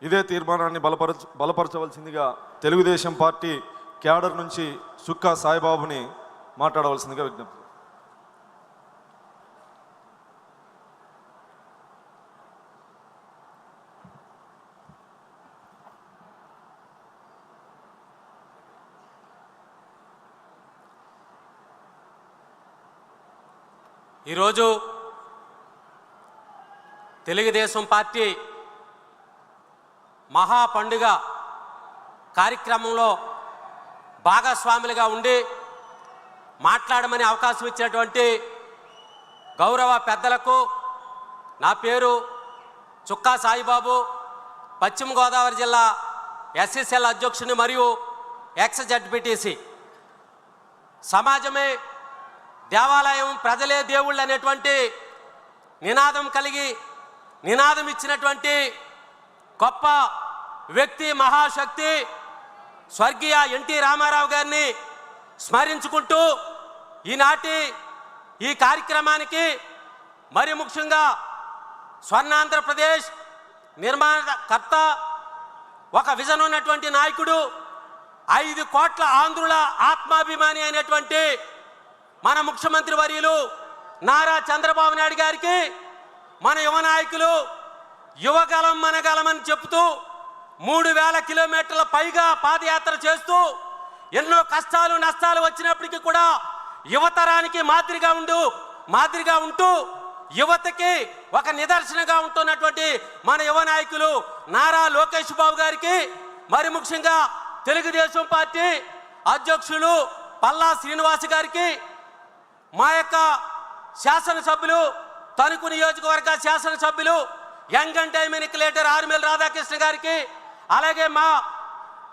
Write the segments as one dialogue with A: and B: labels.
A: ఇదే తీర్మానాన్ని బలపరచవలసిందిగా Telugu Desam party cadre నుంచి సుక్కా సాయిబాబుని మాట్లాడవలసిందిగా విజ్ఞప్తి.
B: ఈరోజు తెలుగుదేశం పార్టీ మహా పండుగ కార్యక్రమంలో భాగస్వాములుగా ఉండి మాట్లాడమని అవకాశం ఇచ్చినటువంటి గౌరవ పెద్దలకు నా పేరు చుక్కా సాయిబాబు, పశ్చిమ గోదావరి జిల్లా ఎస్ఎస్ఎల్ అధ్యక్షుని మరియు ఎక్స్ జడ్పీటీసీ. సమాజమే దేవాలయం, ప్రజలే దేవుళ్ళు అనేటువంటి నినాదం కలిగి నినాదం ఇచ్చినటువంటి గొప్ప వ్యక్తి, మహాశక్తి స్వర్గీయ ఎన్టీ రామారావు గారిని స్మరించుకుంటూ ఈనాటి ఈ కార్యక్రమానికి మరి ముఖ్యంగా స్వర్ణాంధ్రప్రదేశ్ నిర్మాణకర్త, ఒక విజన్ ఉన్నటువంటి నాయకుడు, 5 కోట్ల ఆంధ్రుల ఆత్మాభిమాని అయినటువంటి మన ముఖ్యమంత్రి వర్యులు నారా చంద్రబాబు నాయుడు గారికి మన యువ నాయకులు యువగలం మనగలమని చెప్తూ 3000 కిలోమీటర్ల పైగా పాదయాత్ర చేస్తూ ఎన్నో కష్టాలు నష్టాలు వచ్చినప్పటికీ కూడా యువతరానికి మాదిరిగా ఉంటూ యువతకి ఒక నిదర్శనగా ఉంటున్నటువంటి మన యువ నాయకులు నారా లోకేష్ బాబు గారికి, మరి ముఖ్యంగా తెలుగుదేశం పార్టీ అధ్యక్షులు పల్లా శ్రీనివాస్ గారికి, మా యొక్క శాసనసభ్యులు తణుకు నియోజకవర్గ శాసనసభ్యులు young and dynamic leader Arimilli Radhakrishna గారికి, అలాగే మా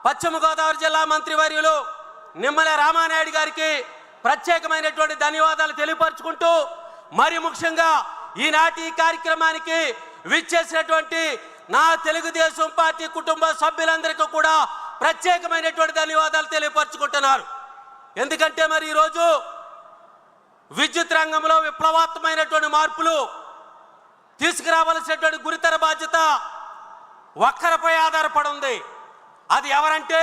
B: పశ్చిమ గోదావరి జిల్లా మంత్రివర్యులు నిమ్మల రామానాయుడు గారికి ప్రత్యేకమైనటువంటి ధన్యవాదాలు తెలియపరుచుకుంటూ, మరి ముఖ్యంగా ఈనాటి కార్యక్రమానికి విచ్చేసినటువంటి నా తెలుగుదేశం పార్టీ కుటుంబ సభ్యులందరికీ కూడా ప్రత్యేకమైనటువంటి ధన్యవాదాలు తెలియపరుచుకుంటున్నారు. ఎందుకంటే మరి ఈరోజు విద్యుత్ రంగంలో విప్లవాత్మకమైనటువంటి మార్పులు తీసుకురావాల్సినటువంటి గురుతర బాధ్యత ఒక్కరిపై ఆధారపడి ఉంది. అది ఎవరంటే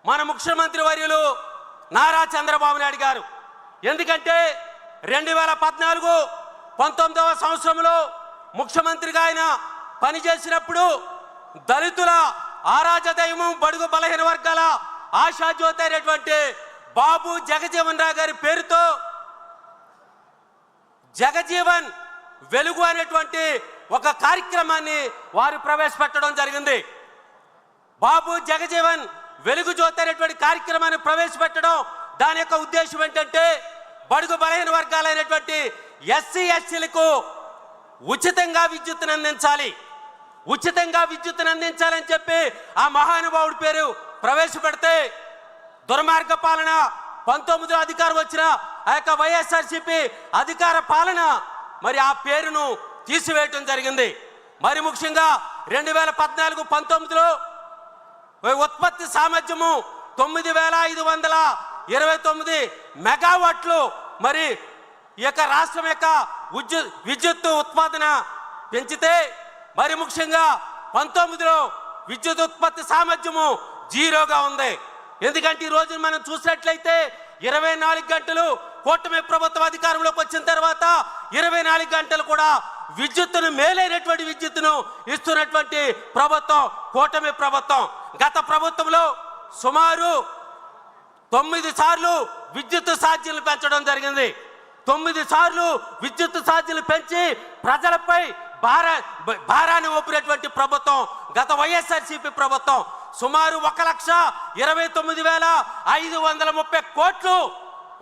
B: మన ముఖ్యమంత్రి వర్యులు నారా చంద్రబాబు నాయుడు గారు. ఎందుకంటే 2014-19వ సంవత్సరంలో ముఖ్యమంత్రిగా ఆయన పనిచేసినప్పుడు దళితుల ఆరాధ్యదైవం, బడుగు బలహీన వర్గాల ఆశాజ్యోతి అయినటువంటి బాబు జగజీవన్ రావు గారి పేరుతో జగజీవన్ వెలుగు అనేటువంటి ఒక కార్యక్రమాన్ని వారు ప్రవేశపెట్టడం జరిగింది. బాబు జగజీవన్ వెలుగు జ్యోతి అనేటువంటి కార్యక్రమాన్ని ప్రవేశపెట్టడం దాని యొక్క ఉద్దేశం ఏంటంటే బడుగు బలహీన వర్గాలైనటువంటి ఎస్సీ ఎస్టీలకు ఉచితంగా విద్యుత్తును అందించాలని చెప్పి ఆ మహానుభావుడి పేరు ప్రవేశపెడితే దుర్మార్గ పాలన 19లో అధికారం వచ్చిన ఆ యొక్క వైఎస్ఆర్సీపీ అధికార పాలన మరి ఆ పేరును తీసివేయటం జరిగింది. మరి ముఖ్యంగా 2014-19లో ఉత్పత్తి సామర్థ్యము 9529 మెగావాట్లు మరి ఈ యొక్క రాష్ట్రం యొక్క విద్యుత్ ఉత్పాదన పెంచితే, మరి ముఖ్యంగా 19లో విద్యుత్ ఉత్పత్తి సామర్థ్యము 0గా ఉంది. ఎందుకంటే ఈ రోజు మనం చూసినట్లయితే 24 గంటలు కూటమి ప్రభుత్వం అధికారంలోకి వచ్చిన తర్వాత 24 గంటలు కూడా విద్యుత్తును, మేలైనటువంటి విద్యుత్తును ఇస్తున్నటువంటి ప్రభుత్వం కూటమి ప్రభుత్వం. గత ప్రభుత్వంలో సుమారు 9 సార్లు విద్యుత్ ఛార్జీలు పెంచడం జరిగింది. 9 సార్లు విద్యుత్ ఛార్జీలు పెంచి ప్రజలపై భారాన్ని మోపినటువంటి ప్రభుత్వం గత వైఎస్ఆర్సీపీ ప్రభుత్వం. సుమారు 1,29,530 కోట్లు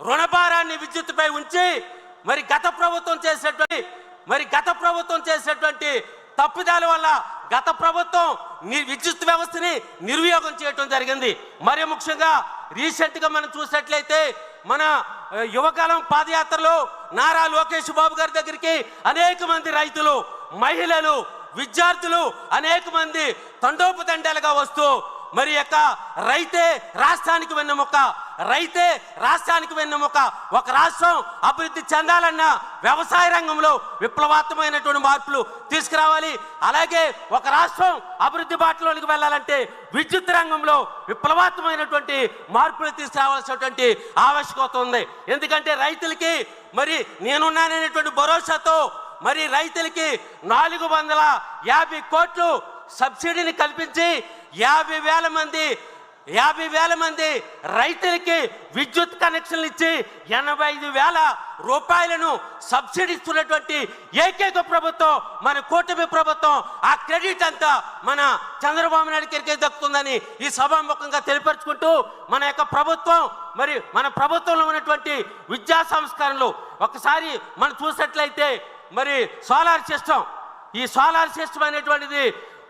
B: రుణభారాన్ని విద్యుత్తుపై ఉంచి మరి గత ప్రభుత్వం చేసినటువంటి తప్పిదాల వల్ల గత ప్రభుత్వం విద్యుత్ వ్యవస్థని నిర్వియోగం చేయడం జరిగింది. మరి ముఖ్యంగా రీసెంట్గా మనం చూసినట్లయితే మన యువకాలం పాదయాత్రలో నారా లోకేష్ బాబు గారి దగ్గరికి అనేక మంది రైతులు, మహిళలు, విద్యార్థులు అనేక మంది తండోపతండాలుగా వస్తూ మరి యొక్క రైతే రాష్ట్రానికి వెన్నెముక, రైతే రాష్ట్రానికి వెన్నెముక. ఒక రాష్ట్రం అభివృద్ధి చెందాలన్నా వ్యవసాయ రంగంలో విప్లవాత్మకమైనటువంటి మార్పులు తీసుకురావాలి. అలాగే ఒక రాష్ట్రం అభివృద్ధి బాటలోనికి వెళ్ళాలంటే విద్యుత్ రంగంలో విప్లవాత్మకమైనటువంటి మార్పులు తీసుకురావాల్సినటువంటి ఆవశ్యకత ఉంది. ఎందుకంటే రైతులకి మరి నేనున్నాననేటువంటి భరోసాతో మరి రైతులకి 450 కోట్లు సబ్సిడీని కల్పించి 50,000 మంది రైతులకి విద్యుత్ కనెక్షన్లు ఇచ్చి 85,000 రూపాయలను సబ్సిడీ ఇస్తున్నటువంటి ఏకైక ప్రభుత్వం మన కూటమి ప్రభుత్వం. ఆ క్రెడిట్ అంతా మన చంద్రబాబు నాయుడు గారికి దక్కుతుందని ఈ సభాముఖంగా తెలియపరుచుకుంటూ మన యొక్క ప్రభుత్వం మరి మన ప్రభుత్వంలో ఉన్నటువంటి విద్యా సంస్కరణలు ఒకసారి మనం చూసినట్లయితే మరి సోలార్ సిస్టమ్, ఈ సోలార్ సిస్టమ్ అనేటువంటిది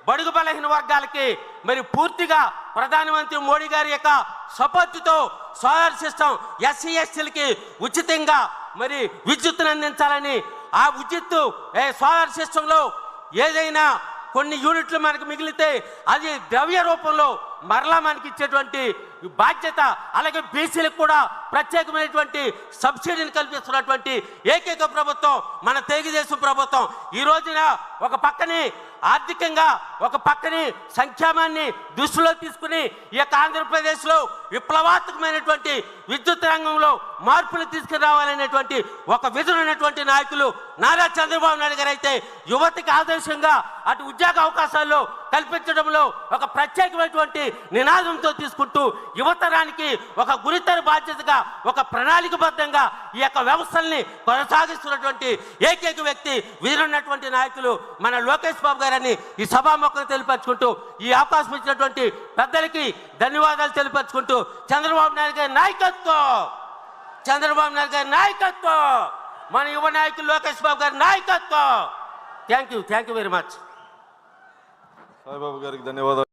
B: బడుగు బలహీన వర్గాలకి మరి పూర్తిగా ప్రధానమంత్రి మోడీ గారి యొక్క సపోర్టుతో సోలార్ సిస్టమ్ ఎస్సీ ఎస్టీలకి ఉచితంగా మరి విద్యుత్తును అందించాలని, ఆ విద్యుత్తు సోలార్ సిస్టంలో ఏదైనా కొన్ని యూనిట్లు మనకు మిగిలితే అది ద్రవ్య రూపంలో మరలా మనకి ఇచ్చేటువంటి బాధ్యత, అలాగే బీసీలకు కూడా ప్రత్యేకమైనటువంటి సబ్సిడీని కల్పిస్తున్నటువంటి ఏకైక ప్రభుత్వం మన తెలుగుదేశం ప్రభుత్వం. ఈ రోజున ఒక పక్కని ఆర్థికంగా ఒక పక్కని సంక్షేమాన్ని దృష్టిలో తీసుకుని ఈ యొక్క ఆంధ్రప్రదేశ్లో విప్లవాత్మకమైనటువంటి విద్యుత్ రంగంలో మార్పులు తీసుకురావాలనేటువంటి ఒక విజన్ ఉన్నటువంటి నాయకులు నారా చంద్రబాబు నాయుడు గారు అయితే యువతకి ఆదర్శంగా అటు ఉద్యోగ అవకాశాల్లో కల్పించడంలో ఒక ప్రత్యేకమైనటువంటి నినాదంతో తీసుకుంటూ యువతరానికి ఒక గురుతర బాధ్యతగా ఒక ప్రణాళికబద్ధంగా ఈ యొక్క వ్యవస్థల్ని కొనసాగిస్తున్నటువంటి ఏకైక వ్యక్తి వీరున్నటువంటి నాయకులు మన లోకేష్ బాబు గారని ఈ సభాముఖంగా తెలియపరుచుకుంటూ ఈ అవకాశం ఇచ్చినటువంటి పెద్దలకి ధన్యవాదాలు తెలియపరుచుకుంటూ చంద్రబాబు నాయుడు గారి నాయకత్వం మన యువ నాయకులు లోకేష్ బాబు గారి నాయకత్వం. Thank you very much.
A: Saibabu గారికి ధన్యవాదాలు.